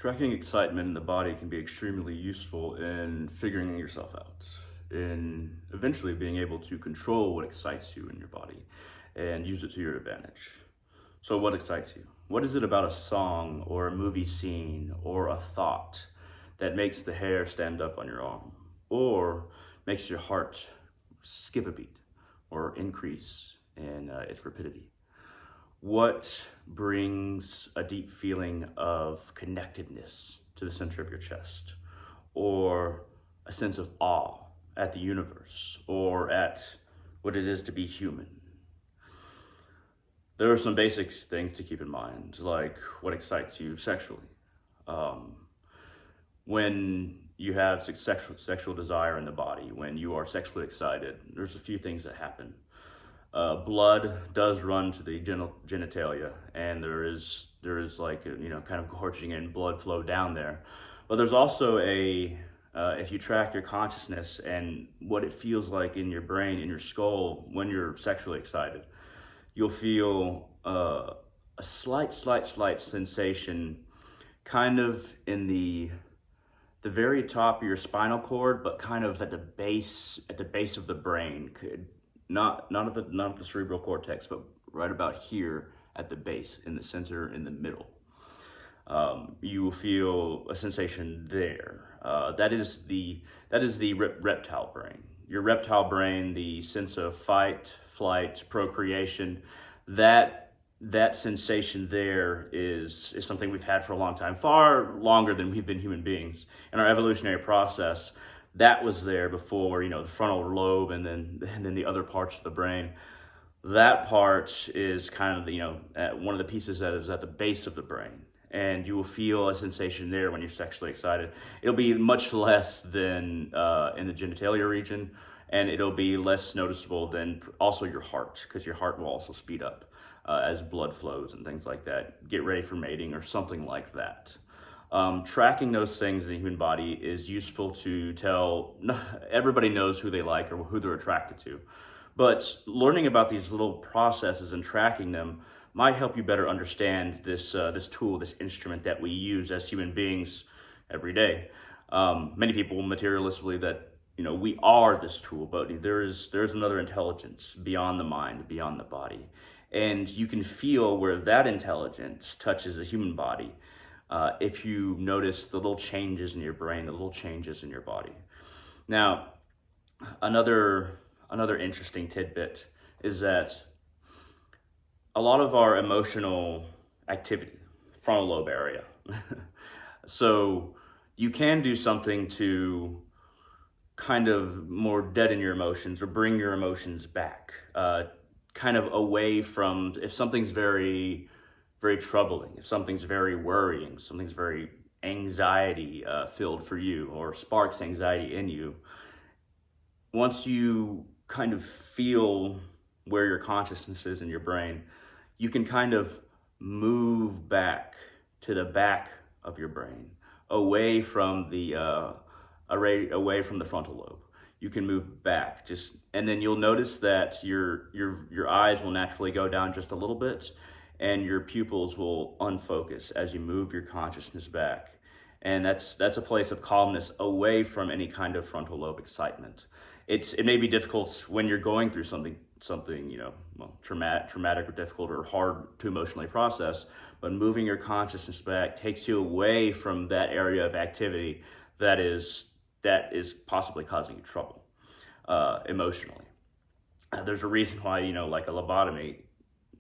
Tracking excitement in the body can be extremely useful in figuring yourself out, in eventually being able to control what excites you in your body and use it to your advantage. So, what excites you? What is it about a song or a movie scene or a thought that makes the hair stand up on your arm or makes your heart skip a beat or increase in its rapidity? What brings a deep feeling of connectedness to the center of your chest, or a sense of awe at the universe, or at what it is to be human? There are some basic things to keep in mind, like what excites you sexually. Um, when you have sexual desire in the body, when you are sexually excited, there's a few things that happen. Blood does run to the genitalia, and there is like kind of gorging and blood flow down there. But there's also if you track your consciousness and what it feels like in your brain, in your skull, when you're sexually excited, you'll feel a slight sensation, kind of in the very top of your spinal cord, but kind of at the base of the brain. Not at the cerebral cortex, but right about here at the base, in the center, in the middle. You will feel a sensation there. That is the reptile brain. Your reptile brain, the sense of fight, flight, procreation. That sensation there is something we've had for a long time, far longer than we've been human beings. In our evolutionary process, that was there before, the frontal lobe and then the other parts of the brain. That part is kind of one of the pieces that is at the base of the brain, and you will feel a sensation there when you're sexually excited. It'll be much less than in the genitalia region, and it'll be less noticeable than also your heart, because your heart will also speed up as blood flows and things like that. Get ready for mating or something like that. Tracking those things in the human body is useful to tell. Everybody knows who they like or who they're attracted to, but learning about these little processes and tracking them might help you better understand this tool, this instrument that we use as human beings every day. Many people materialists believe that we are this tool, but there's another intelligence beyond the mind, beyond the body, and you can feel where that intelligence touches the human body. If you notice the little changes in your brain, the little changes in your body. Now, another interesting tidbit is that a lot of our emotional activity, frontal lobe area. So you can do something to kind of more deaden your emotions or bring your emotions back, kind of away from, if something's very troubling, if something's very worrying, something's very anxiety filled for you or sparks anxiety in you. Once you kind of feel where your consciousness is in your brain, you can kind of move back to the back of your brain, away from the frontal lobe. You can move back, and then you'll notice that your eyes will naturally go down just a little bit, and your pupils will unfocus as you move your consciousness back. And that's a place of calmness away from any kind of frontal lobe excitement. It may be difficult when you're going through something traumatic or difficult or hard to emotionally process, but moving your consciousness back takes you away from that area of activity that is possibly causing you trouble emotionally. There's a reason why, like a lobotomy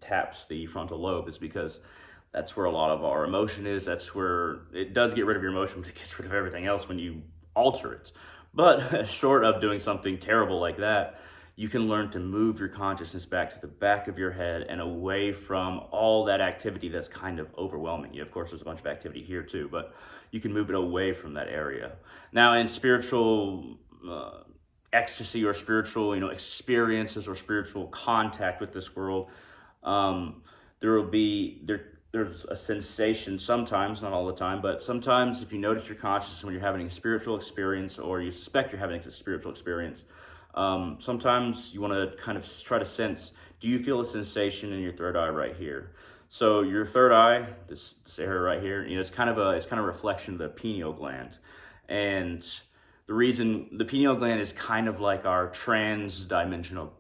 taps the frontal lobe, is because that's where a lot of our emotion is. That's where it does get rid of your emotion, but it gets rid of everything else when you alter it. But short of doing something terrible like that, you can learn to move your consciousness back to the back of your head and away from all that activity that's kind of overwhelming you. Of course, there's a bunch of activity here too, but you can move it away from that area. Now, in spiritual ecstasy or spiritual experiences or spiritual contact with this world, there's a sensation sometimes, not all the time, but sometimes if you notice your consciousness when you're having a spiritual experience, or you suspect you're having a spiritual experience, sometimes you want to kind of try to sense, do you feel a sensation in your third eye right here? So your third eye, this area right here, it's kind of a reflection of the pineal gland, and the reason the pineal gland is kind of like our trans-dimensional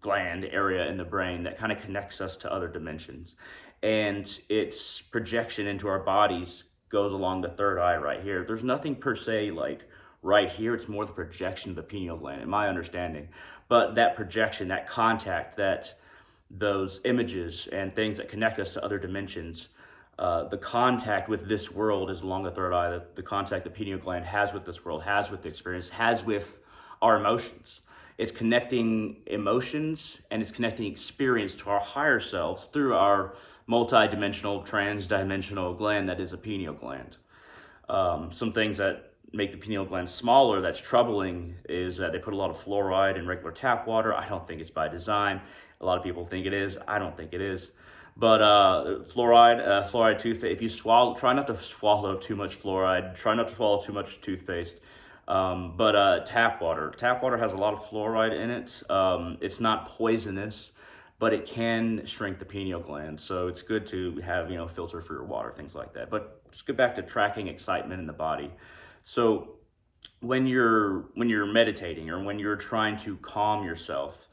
gland area in the brain that kind of connects us to other dimensions, and its projection into our bodies goes along the third eye right here. There's nothing per se like right here. It's more the projection of the pineal gland, in my understanding. But that projection, that contact, those images and things that connect us to other dimensions, the contact with this world is along the third eye. The contact the pineal gland has with this world, has with the experience, has with our emotions. It's connecting emotions and it's connecting experience to our higher selves through our multi-dimensional, trans-dimensional gland that is a pineal gland. Some things that make the pineal gland smaller that's troubling is that they put a lot of fluoride in regular tap water. I don't think it's by design. A lot of people think it is. I don't think it is. But fluoride toothpaste, if you swallow, try not to swallow too much fluoride. Try not to swallow too much toothpaste. But tap water has a lot of fluoride in it. It's not poisonous, but it can shrink the pineal gland. So it's good to have, filter for your water, things like that. But just get back to tracking excitement in the body. So when you're meditating or when you're trying to calm yourself,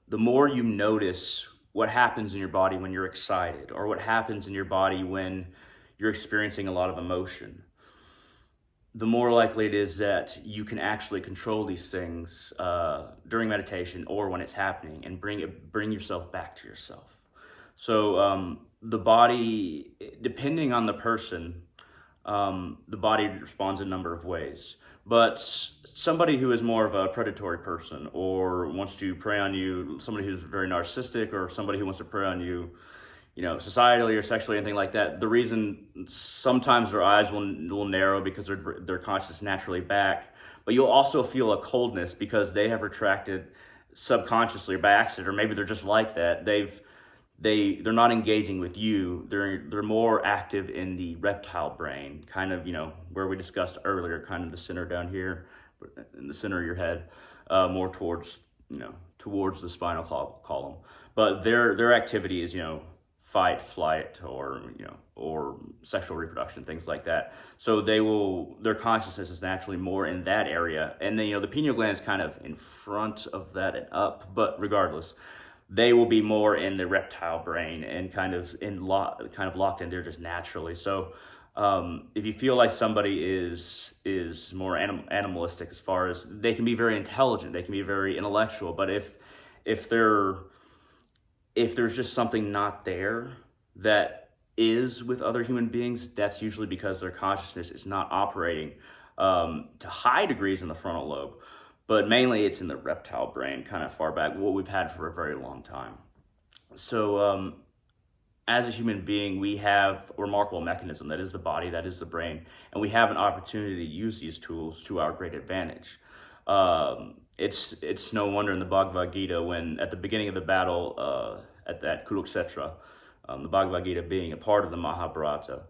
the more you notice what happens in your body when you're excited, or what happens in your body when you're experiencing a lot of emotion, the more likely it is that you can actually control these things during meditation or when it's happening, and bring yourself back to yourself. So the body, depending on the person, the body responds in a number of ways. But somebody who is more of a predatory person or wants to prey on you, somebody who's very narcissistic, or somebody who wants to prey on you, societally or sexually, anything like that, the reason sometimes their eyes will narrow because their conscious naturally back, but you'll also feel a coldness because they have retracted subconsciously or by accident, or maybe they're just like that. They're not engaging with you. They're more active in the reptile brain, kind of, where we discussed earlier, kind of the center down here, in the center of your head, more towards the spinal column. But their activity is, fight, flight, or sexual reproduction, things like that. So their consciousness is naturally more in that area. And then, the pineal gland is kind of in front of that and up, but regardless, they will be more in the reptile brain and kind of locked in there just naturally. So if you feel like somebody is more animalistic, as far as they can be very intelligent, they can be very intellectual, but if there's just something not there that is with other human beings, that's usually because their consciousness is not operating to high degrees in the frontal lobe. But mainly it's in the reptile brain, kind of far back, what we've had for a very long time. So as a human being, we have a remarkable mechanism that is the body, that is the brain, and we have an opportunity to use these tools to our great advantage. It's no wonder in the Bhagavad Gita, when at the beginning of the battle at that Kurukshetra, the Bhagavad Gita being a part of the Mahabharata,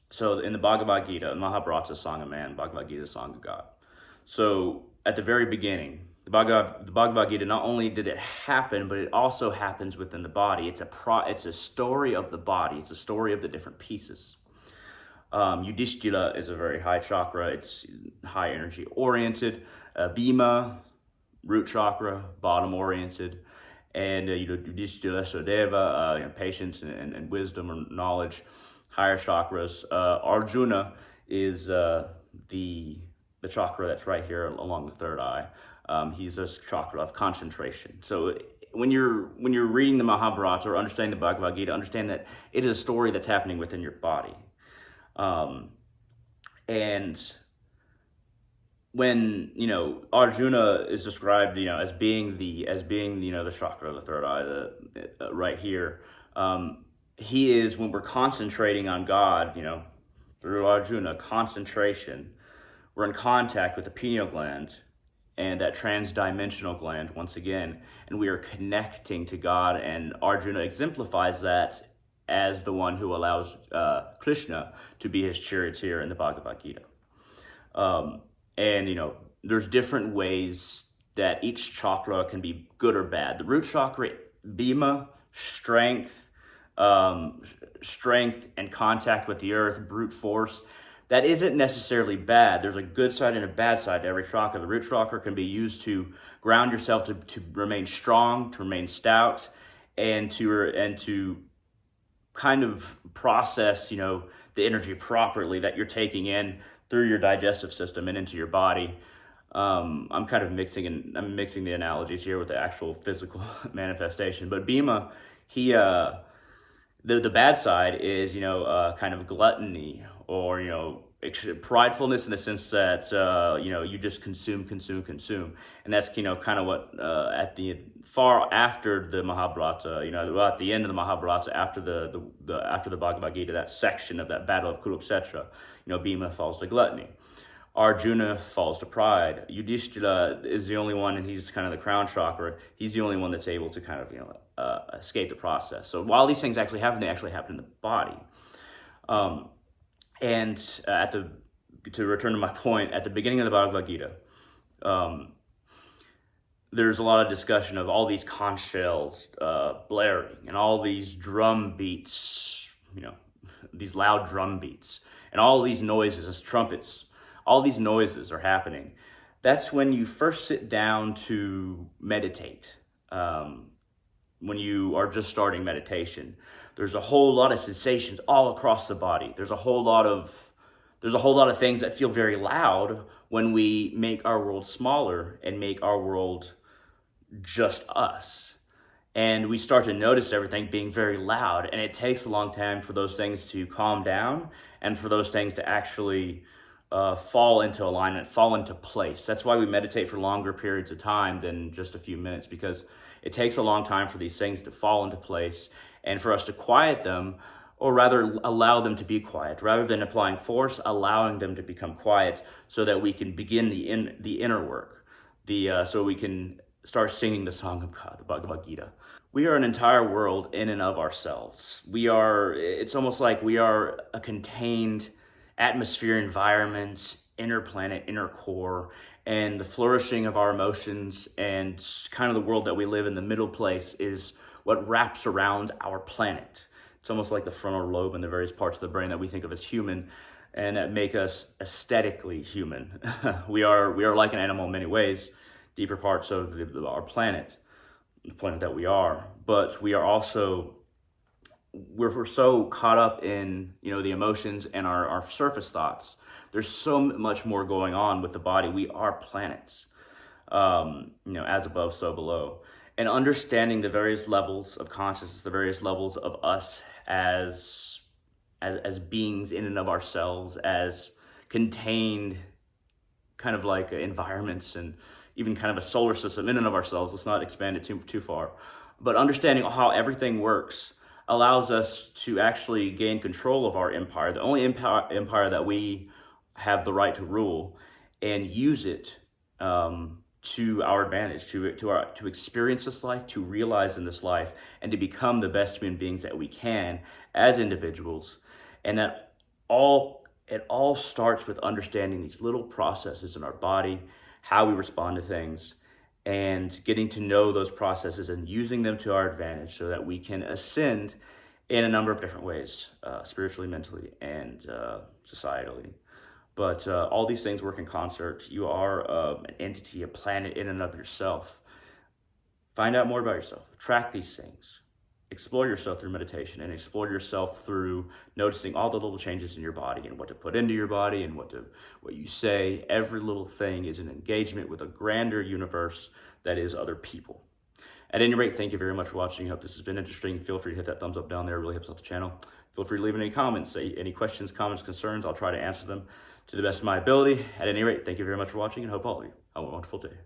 so in the Bhagavad Gita, Mahabharata, Song of Man, Bhagavad Gita, Song of God. So at the very beginning, the Bhagavad Gita, not only did it happen, but it also happens within the body. It's a story of the body. It's a story of the different pieces. Yudhishthira is a very high chakra. It's high energy oriented. Bhima, root chakra, bottom oriented. And Yudhishthira, Sodeva, patience and wisdom or knowledge, higher chakras. Arjuna is the chakra that's right here along the third eye. He's a chakra of concentration. So when you're reading the Mahabharata or understanding the Bhagavad Gita, understand that it is a story that's happening within your body. And when Arjuna is described as being the chakra of the third eye, right here, he is, when we're concentrating on God, through Arjuna, concentration, we're in contact with the pineal gland and that trans-dimensional gland once again, and we are connecting to God. And Arjuna exemplifies that as the one who allows Krishna to be his charioteer in the Bhagavad Gita. And there's different ways that each chakra can be good or bad. The root chakra, Bhima, strength, um, strength and contact with the earth, brute force. That isn't necessarily bad. There's a good side and a bad side to every chakra. The root chakra can be used to ground yourself, to remain strong, to remain stout, and to kind of process, the energy properly that you're taking in through your digestive system and into your body. I'm kind of mixing the analogies here with the actual physical manifestation. But Bhima, he the bad side is kind of gluttony, or pridefulness, in the sense that you just consume, and that's kind of what at the far after the Mahabharata, at the end of the Mahabharata, after the Bhagavad Gita, that section of that battle of Kurukshetra, Bhima falls to gluttony. Arjuna falls to pride. Yudhishthira is the only one, and he's kind of the crown chakra. He's the only one that's able to kind of escape the process. So while these things actually happen, they actually happen in the body. And to return to my point, at the beginning of the Bhagavad Gita, there's a lot of discussion of all these conch shells blaring, and all these drum beats, these loud drum beats, and all these noises as trumpets. All these noises are happening. That's when you first sit down to meditate. When you are just starting meditation, there's a whole lot of sensations all across the body. There's a whole lot of things that feel very loud when we make our world smaller and make our world just us. And we start to notice everything being very loud, and it takes a long time for those things to calm down and for those things to actually fall into alignment, fall into place. That's why we meditate for longer periods of time than just a few minutes, because it takes a long time for these things to fall into place and for us to quiet them, or rather allow them to be quiet. Rather than applying force, allowing them to become quiet so that we can begin the inner work, so we can start singing the song of God, the Bhagavad Gita. We are an entire world in and of ourselves. It's almost like we are a contained atmosphere, environment, inner planet, inner core, and the flourishing of our emotions and kind of the world that we live in, the middle place, is what wraps around our planet. It's almost like the frontal lobe and the various parts of the brain that we think of as human and that make us aesthetically human. We are like an animal in many ways, deeper parts of our planet, the planet that we are, but we are also, we're so caught up in the emotions and our surface thoughts. There's so much more going on with the body. We are planets, as above, so below. And understanding the various levels of consciousness, the various levels of us as beings in and of ourselves, as contained kind of like environments, and even kind of a solar system in and of ourselves. Let's not expand it too far. But understanding how everything works allows us to actually gain control of our empire, the only empire that we have the right to rule, and use it to our advantage, to experience this life, to realize in this life, and to become the best human beings that we can as individuals. And that it all starts with understanding these little processes in our body, how we respond to things, and getting to know those processes and using them to our advantage so that we can ascend in a number of different ways, spiritually, mentally, and societally. But all these things work in concert. You are an entity, a planet in and of yourself. Find out more about yourself. Track these things. Explore yourself through meditation, and explore yourself through noticing all the little changes in your body and what to put into your body and what you say. Every little thing is an engagement with a grander universe that is other people. At any rate, thank you very much for watching. I hope this has been interesting. Feel free to hit that thumbs up down there. It really helps out the channel. Feel free to leave any comments, any questions, comments, concerns. I'll try to answer them to the best of my ability. At any rate, thank you very much for watching, and hope all of you have a wonderful day.